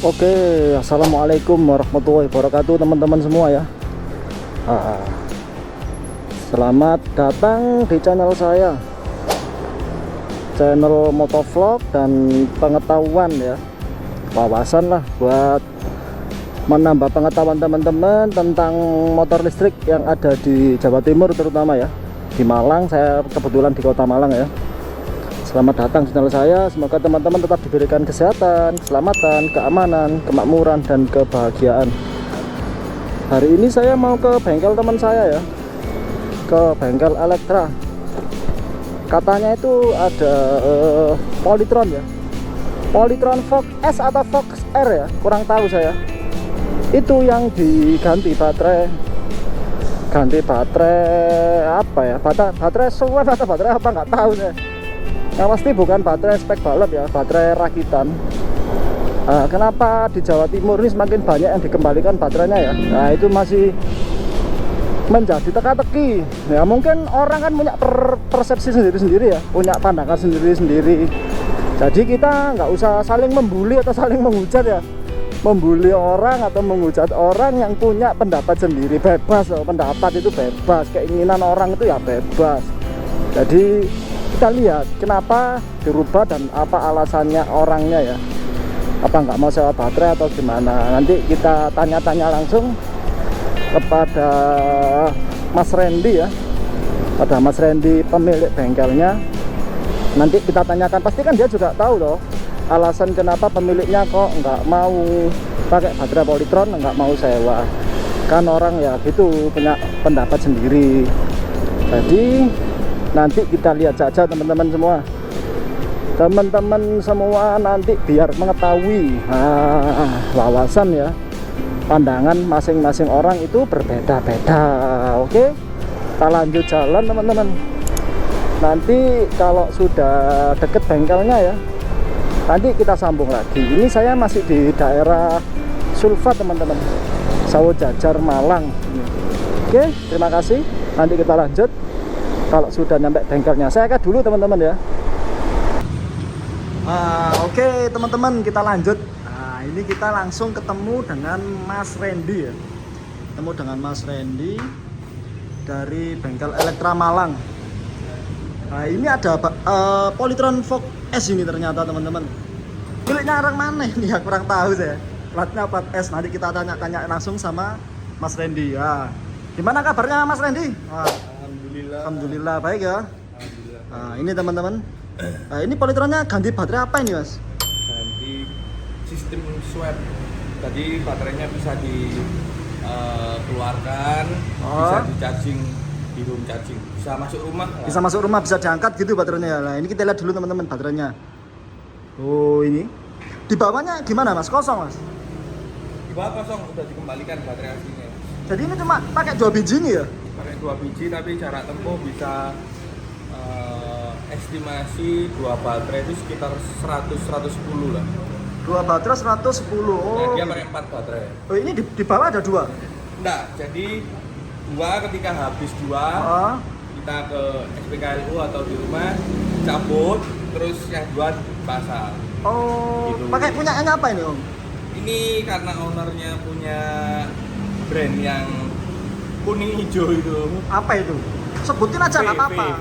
Oke, assalamualaikum warahmatullahi wabarakatuh teman-teman semua ya. Ah, Selamat datang di channel saya, channel motovlog dan pengetahuan ya, wawasan lah buat menambah pengetahuan teman-teman tentang motor listrik yang ada di Jawa Timur terutama ya. Di Malang, saya kebetulan di kota Malang ya. Selamat datang di channel saya. Semoga teman-teman tetap diberikan kesehatan, keselamatan, keamanan, kemakmuran, dan kebahagiaan. Hari ini saya mau ke bengkel teman saya ya, ke bengkel Elektra. Katanya itu ada Polytron ya, Polytron Fox S atau Fox R ya, kurang tahu saya. Itu yang diganti baterai, ganti baterai apa ya, baterai Swan atau baterai apa nggak tahu saya. Yang pasti bukan baterai spek balap ya, baterai rakitan. Kenapa di Jawa Timur ini semakin banyak yang dikembalikan baterainya ya? Nah, itu masih menjadi teka-teki ya. Mungkin orang kan punya persepsi sendiri-sendiri ya, punya pandangan sendiri-sendiri. Jadi kita nggak usah saling membuli atau saling menghujat ya, membuli orang atau menghujat orang yang punya pendapat sendiri. Bebas loh, pendapat itu bebas, keinginan orang itu ya bebas. Jadi kita lihat kenapa dirubah dan apa alasannya orangnya ya, apa nggak mau sewa baterai atau gimana. Nanti kita tanya-tanya langsung kepada Mas Randy ya, pada Mas Randy pemilik bengkelnya. Nanti kita tanyakan, pasti kan dia juga tahu loh alasan kenapa pemiliknya kok nggak mau pakai baterai Polytron, nggak mau sewa. Kan orang ya gitu punya pendapat sendiri. Jadi nanti kita lihat saja teman-teman semua nanti biar mengetahui wawasan ya, pandangan masing-masing orang itu berbeda-beda. Oke, kita lanjut jalan teman-teman. Nanti kalau sudah deket bengkelnya ya, nanti kita sambung lagi. Ini saya masih di daerah Sulfat teman-teman, Sawo Jajar Malang. Oke, terima kasih. Nanti kita lanjut kalau sudah nyampe bengkelnya. Saya akan dulu teman-teman ya. Oke teman-teman, kita lanjut. Ini kita langsung ketemu dengan Mas Randy ya. Ketemu dengan Mas Randy dari bengkel Elektra Malang. Nah, ini ada Polytron Fox S ini ternyata teman-teman. Miliknya orang mana ini ya, kurang tahu saya. Platnya plat S. Nanti kita tanya-tanya langsung sama Mas Randy ya. Gimana kabarnya Mas Randy? Alhamdulillah baik ya. Nah, ini teman-teman. Nah, ini Polytronnya ganti baterai apa ini Mas? Ganti sistem swap. Tadi baterainya bisa dikeluarkan, bisa di charging di home charging, bisa masuk rumah. Bisa masuk rumah, bisa diangkat gitu baterainya ya. Nah, ini kita lihat dulu teman-teman baterainya. Oh, ini. Di bawahnya gimana Mas? Kosong Mas? Di bawah kosong, udah dikembalikan baterai aslinya. Jadi ini cuma pakai 2 biji nih ya? Pakai 2 biji, tapi jarak tempuh bisa estimasi 2 baterai itu sekitar 100-110 lah. 2 baterai 110. Nah, dia pakai 4 baterai. Oh, ini di bawah ada 2? Enggak, jadi 2 ketika habis 2 kita ke SPKLU atau di rumah cabut, terus yang 2 pasang. Oh, gitu. Pakai punyanya apa ini Om? Ini karena ownernya punya brand yang kuning hijau itu. Apa itu? Sebutin aja nggak apa-apa.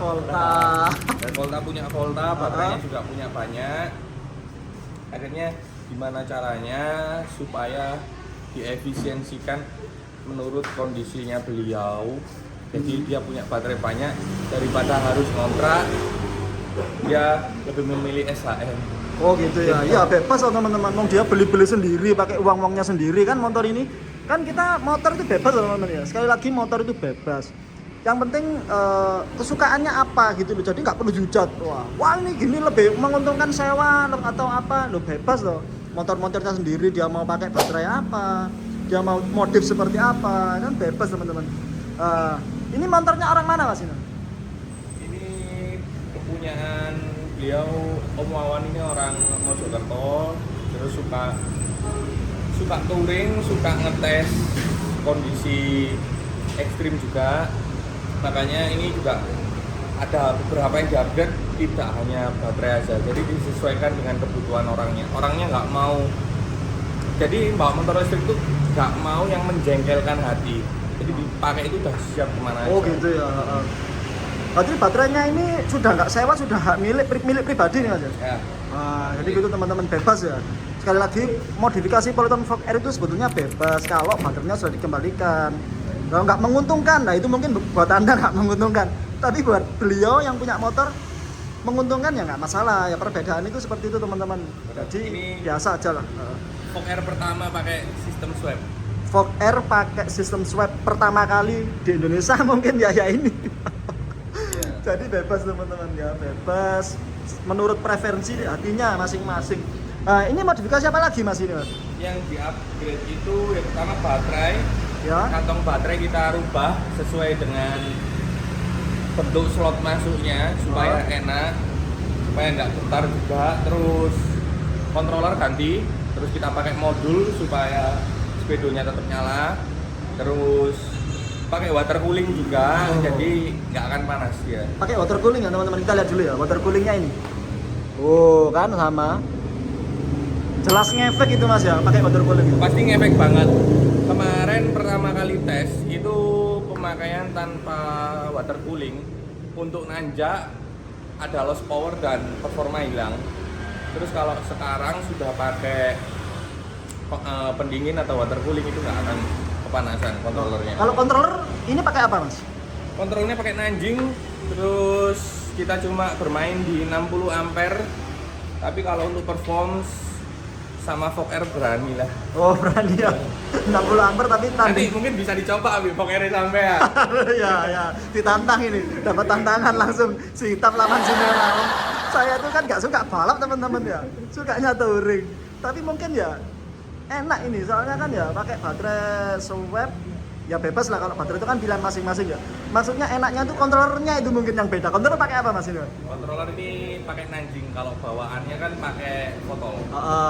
Volta. Dan Volta punya Volta, baterainya juga punya banyak. Akhirnya gimana caranya supaya diefisiensikan menurut kondisinya beliau. Jadi dia punya baterai banyak, daripada harus ngontrak, dia lebih memilih SHM. Oh gitu ya. Iya bebas loh teman-teman. Dia beli sendiri pakai uangnya sendiri kan motor ini. Kan kita motor itu bebas loh teman-teman ya. Sekali lagi motor itu bebas. Yang penting kesukaannya apa gitu loh. Jadi nggak perlu hujat. Wah ini gini lebih menguntungkan sewa atau apa. Lo bebas loh. Motor-motornya sendiri, dia mau pakai baterai apa, dia mau modif seperti apa, kan bebas teman-teman. Ini motornya orang mana Mas ini? Ini kepunyaan beliau, Om Wawan ini orang Mojokerto, terus suka touring, suka ngetes kondisi ekstrim juga. Makanya ini juga ada beberapa yang di-upgrade tidak hanya baterai aja, jadi disesuaikan dengan kebutuhan orangnya nggak mau, jadi bawa motor listrik itu nggak mau yang menjengkelkan hati, jadi dipakai itu udah siap kemana aja. Oh gitu ya. Berarti baterainya ini sudah nggak sewa, sudah hak milik pribadi nih Mas ya? Ya. Nah, jadi gitu teman-teman, bebas ya. Sekali lagi, modifikasi Polyton Fog Air itu sebetulnya bebas kalau baterainya sudah dikembalikan. Kalau nggak menguntungkan, nah itu mungkin buat Anda nggak menguntungkan. Tapi buat beliau yang punya motor menguntungkan ya nggak masalah. Ya perbedaan itu seperti itu teman-teman. Jadi Ini biasa aja lah. Fog Air pertama pakai sistem swap. Fog Air pakai sistem swap pertama kali di Indonesia mungkin ya ini. Jadi bebas teman-teman ya, bebas menurut preferensi hatinya masing-masing. Nah, ini modifikasi apa lagi Mas ini Mas? Yang di-upgrade itu yang pertama baterai. Ya. Kantong baterai kita rubah sesuai dengan bentuk slot masuknya supaya enak, supaya nggak getar juga. Terus controller ganti, terus kita pakai modul supaya speedonya tetap nyala. Terus pakai water cooling juga, jadi nggak akan panas ya. Pakai water cooling ya teman-teman, kita lihat dulu ya water coolingnya ini. Oh kan sama. Jelas ngefek itu Mas ya, pakai water cooling. Pasti ngefek banget. Kemarin pertama kali tes itu pemakaian tanpa water cooling, untuk nanjak ada loss power dan performa hilang. Terus kalau sekarang sudah pakai pendingin atau water cooling itu nggak akan kepanasan controllernya. Kalau controller ini pakai apa Mas? Kontrolnya pakai Nanjing, terus kita cuma bermain di 60 ampere. Tapi kalau untuk performance sama Fog Air berani lah. Oh berani ya, 60 ampere tapi Nanti tanding. mungkin bisa dicoba Abi Fog Air sampai ya. Ya, ditantang ini, dapat tantangan langsung si hitam lawan si merah. Saya tuh kan nggak suka balap teman-teman ya, sukanya touring. Tapi mungkin ya enak ini, soalnya kan ya pakai baterai swap, ya bebas lah kalau baterai itu kan pilihan masing-masing ya. Maksudnya enaknya tuh kontrolernya itu mungkin yang beda. Kontroler pakai apa Mas ini? Controller ini pakai Nanjing, kalau bawaannya kan pakai Fotol.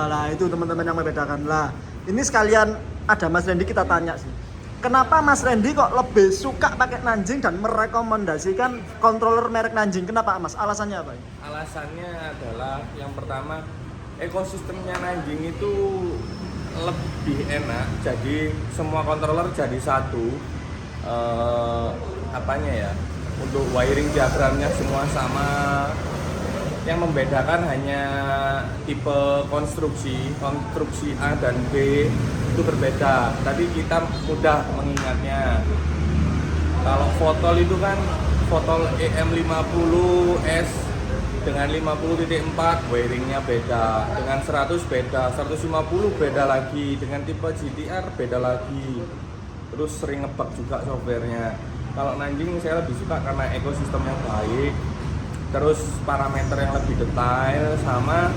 Lah itu teman-teman yang membedakan lah. Ini sekalian ada Mas Randy kita tanya sih. Kenapa Mas Randy kok lebih suka pakai Nanjing dan merekomendasikan controller merek Nanjing? Kenapa Mas? Alasannya apa? Alasannya adalah yang pertama, ekosistemnya Nanjing itu lebih enak. Jadi semua controller jadi satu. Apanya ya? Untuk wiring diagramnya semua sama. Yang membedakan hanya tipe konstruksi A dan B itu berbeda, tapi kita mudah mengingatnya. Kalau Fotol itu kan Fotol EM50S dengan 50.4 wiringnya beda, dengan 100 beda, 150 beda lagi, dengan tipe GTR beda lagi. Terus sering ngebug juga softwarenya. Kalau Nanjing saya lebih suka karena ekosistemnya baik, terus parameter yang lebih detail, sama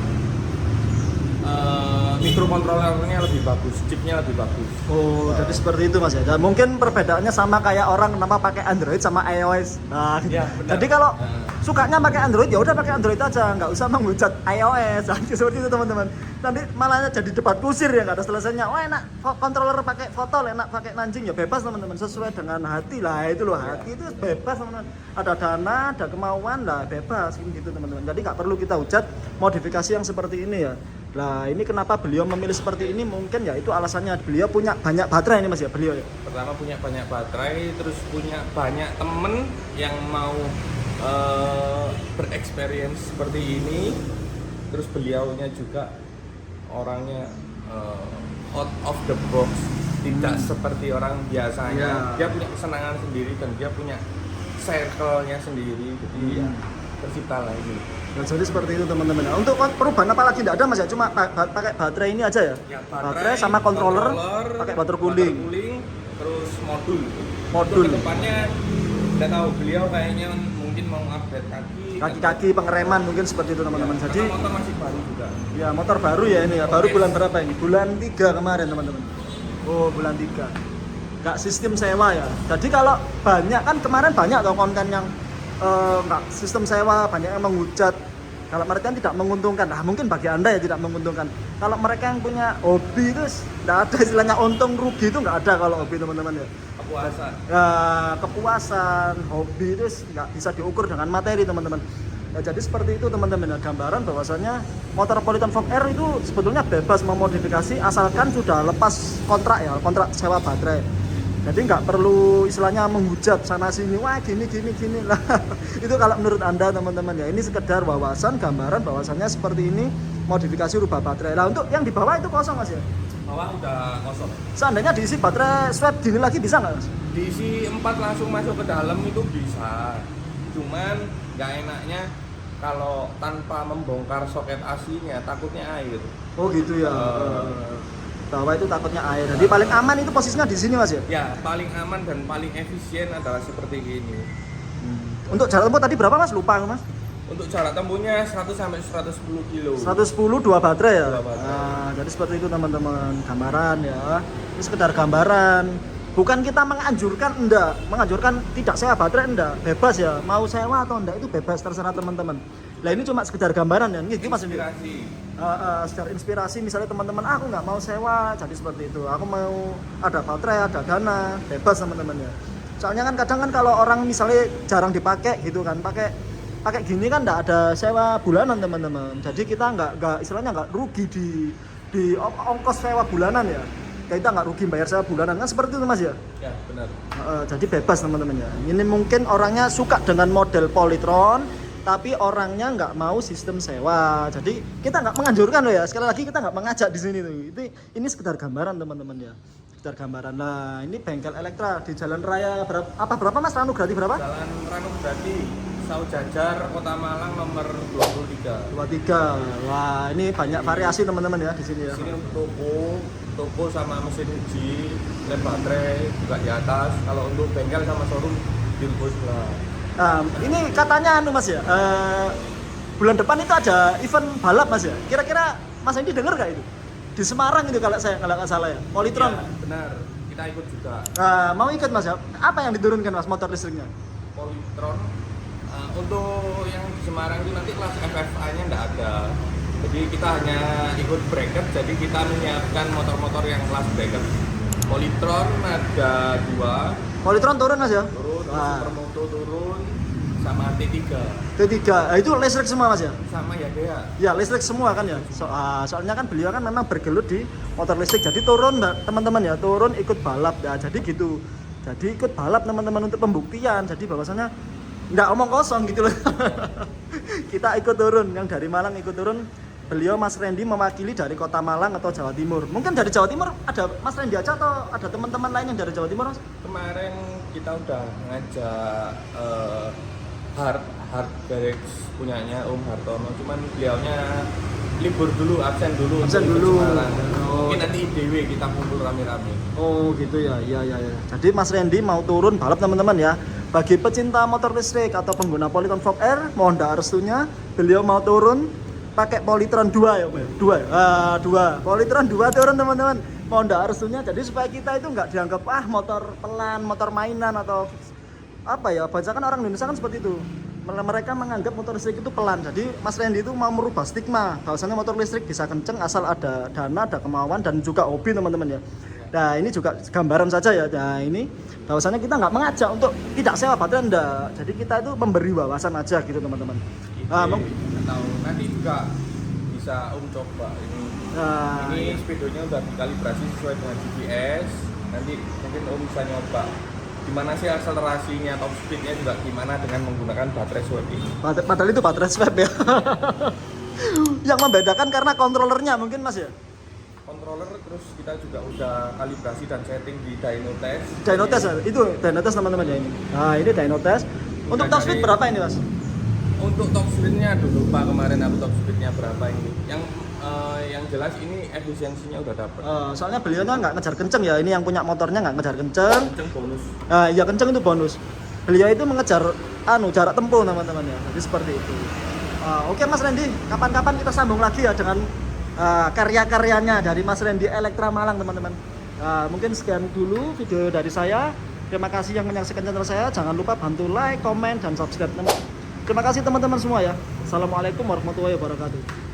mikrokontrolernya lebih bagus, chipnya lebih bagus. Oh, jadi seperti itu Mas ya. Dan mungkin perbedaannya sama kayak orang kenapa pakai Android sama iOS. Nah, Ya, benar. jadi kalau sukanya pakai Android ya udah pakai Android aja, nggak usah menghujat iOS. Seperti itu teman-teman. Nanti malah jadi debat kusir ya, nggak ada selesainya. Oh enak controller pakai Fotol, enak pakai Nanjing, ya bebas teman-teman, sesuai dengan hati lah. Itu loh, hati itu bebas teman-teman. Ada dana, ada kemauan lah, bebas gitu teman-teman. Jadi nggak perlu kita hujat modifikasi yang seperti ini ya. Nah ini kenapa beliau memilih seperti ini, mungkin ya itu alasannya, beliau punya banyak baterai ini Mas ya, beliau ya. Pertama punya banyak baterai, terus punya banyak temen yang mau berexperience seperti ini. Terus beliaunya juga orangnya out of the box, tidak seperti orang biasanya. Dia punya kesenangan sendiri dan dia punya circle-nya sendiri, jadi ya tercipta lah ini. Nah, jadi seperti itu teman-teman. Nah, untuk perubahan apa lagi tidak ada Mas ya, cuma pakai baterai ini aja ya. Ya, baterai sama controller pakai water cooling, terus modul. Modul. Untuk kedepannya nggak tahu, beliau kayaknya mungkin mau update kaki-kaki pengereman mungkin seperti itu teman-teman. Ya, Jadi motor masih baru juga. ya motor baru ya ini ya, baru bulan berapa ini? Bulan 3 kemarin teman-teman. Oh bulan 3. Nggak sistem sewa ya. Jadi kalau banyak kan kemarin banyak tuh konten yang nggak sistem sewa, banyak yang menghujat. Kalau mereka yang tidak menguntungkan, nah mungkin bagi Anda ya tidak menguntungkan. Kalau mereka yang punya hobi itu nggak ada istilahnya untung rugi, itu nggak ada kalau hobi teman-teman ya. kepuasan. Kepuasan, hobi itu nggak bisa diukur dengan materi teman-teman. Ya, jadi seperti itu teman-teman ya, gambaran bahwasannya motor Polytron Fog R itu sebetulnya bebas memodifikasi asalkan sudah lepas kontrak ya, kontrak sewa baterai. Jadi nggak perlu istilahnya menghujat sana sini, wah gini lah. Itu kalau menurut Anda teman-teman ya, ini sekedar wawasan gambaran bahwasannya seperti ini modifikasi rubah baterai. Nah untuk yang di bawah itu kosong Mas ya? Bawah udah kosong. Seandainya diisi baterai swap gini lagi bisa nggak Mas? Diisi 4 langsung masuk ke dalam itu bisa. Cuman nggak enaknya kalau tanpa membongkar soket aslinya takutnya air. Oh gitu ya. Bawah itu takutnya air. Jadi paling aman itu posisinya di sini Mas ya? Ya, paling aman dan paling efisien adalah seperti ini. Untuk jarak tempuh tadi berapa Mas? Lupa Mas. Untuk jarak tempuhnya 100 sampai 110 kilo. 110 2 baterai ya. Dua baterai. Nah, jadi seperti itu teman-teman, gambaran ya. Ini sekedar gambaran. Bukan kita menganjurkan enggak, menganjurkan tidak sewa baterai enggak, bebas ya. Mau sewa atau enggak itu bebas terserah teman-teman. Lah ini cuma sekedar gambaran ya. Ini Mas ini. Inspirasi. Secara inspirasi misalnya teman-teman aku nggak mau sewa jadi seperti itu, aku mau ada baterai ada dana, bebas teman-teman ya. Soalnya kan kadang kan kalau orang misalnya jarang dipakai gitu kan, pakai gini kan nggak ada sewa bulanan teman-teman, jadi kita nggak istilahnya nggak rugi di ongkos sewa bulanan ya, kita nggak rugi bayar sewa bulanan kan seperti itu Mas ya. Ya benar. Jadi bebas teman-teman ya. Ini mungkin orangnya suka dengan model Polytron tapi orangnya nggak mau sistem sewa. Jadi kita nggak menganjurkan loh ya. Sekali lagi kita nggak mengajak di sini tuh. Ini sekedar gambaran teman-teman ya. Sekedar gambaran. Nah ini bengkel Elektra di Jalan Raya berapa Mas? Ranugrati berapa? Jalan Ranugrati, Saujajar, Kota Malang nomor 23. 23. Wah ini banyak variasi teman-teman ya di sini ya. Di sini untuk toko sama mesin uji, lem baterai juga di atas. Kalau untuk bengkel sama showroom di ruko sebelah. Ini katanya Mas ya, bulan depan itu ada event balap Mas ya. Kira-kira Mas ini dengar gak itu? Di Semarang itu kalau nggak salah ya, Polytron. Ya, benar. Kita ikut juga. Mau ikut Mas ya? Apa yang diturunkan Mas motor listriknya? Polytron. Untuk yang di Semarang itu nanti kelas FFA-nya nggak ada. Jadi kita hanya ikut bracket. Jadi kita menyiapkan motor-motor yang kelas bracket. Polytron ada 2. Polytron turun Mas ya? Turun, Supermoto turun, sama T3. T3, itu listrik semua Mas ya? Sama ya dia. Ya listrik semua kan ya. Soalnya kan beliau kan memang bergelut di motor listrik. Jadi turun teman-teman ya, turun ikut balap ya. Jadi gitu. Jadi ikut balap teman-teman untuk pembuktian. Jadi bahwasannya nggak omong kosong gitu loh. Kita ikut turun, yang dari Malang ikut turun. Beliau Mas Randy mewakili dari Kota Malang atau Jawa Timur. Mungkin dari Jawa Timur ada Mas Randy aja atau ada teman-teman lain yang dari Jawa Timur Mas? Kemarin kita udah ngajak Hard Garage punyanya Om Hartono, cuman beliaunya libur dulu, absen dulu. Mungkin nanti IDW kita kumpul rame-rame. Oh gitu ya, iya. Jadi Mas Randy mau turun balap teman-teman ya. Bagi pecinta motor listrik atau pengguna Polytron Fog R, mohon doa restunya. Beliau mau turun pakai Polytron 2 ya, Pak. Polytron 2 turun teman-teman. Mohon doa restunya jadi supaya kita itu nggak dianggap motor pelan, motor mainan atau apa ya. Bacakan orang Indonesia kan seperti itu. Mereka menganggap motor listrik itu pelan. Jadi Mas Randy itu mau merubah stigma bahwasannya motor listrik bisa kenceng asal ada dana, ada kemauan dan juga hobi teman-teman ya. Nah ini juga gambaran saja ya. Nah ini bahwasannya kita nggak mengajak untuk tidak sewa baterai enggak. Jadi kita itu memberi wawasan aja gitu teman-teman. Atau nanti juga bisa Om coba ini speedonya udah dikalibrasi sesuai dengan GPS. Nanti mungkin Om bisa nyoba gimana sih akselerasinya, top speednya juga gimana dengan menggunakan baterai swap ini. Padahal itu baterai swap ya. Yang membedakan karena kontrolernya mungkin Mas ya. Controller, terus kita juga udah kalibrasi dan setting di dyno test. Dyno test itu dyno test teman-teman ya ini. Nah ini dyno test. Untuk top speed berapa ini Mas? Untuk top speednya dulu Pak, kemarin aku top speednya berapa ini? Yang jelas ini efisiensinya udah dapet. Soalnya beliaunya nggak ngejar kenceng ya. Ini yang punya motornya nggak ngejar kenceng. Kenceng bonus. Iya kenceng itu bonus. Beliau itu mengejar jarak tempuh teman-teman ya. Jadi seperti itu. Oke Mas Randy, kapan-kapan kita sambung lagi ya dengan karya-karyanya dari Mas Randy Elektra Malang teman-teman. Mungkin sekian dulu video dari saya. Terima kasih yang menyaksikan channel saya. Jangan lupa bantu like, komen, dan subscribe. Terima kasih teman-teman semua ya. Assalamualaikum warahmatullahi wabarakatuh.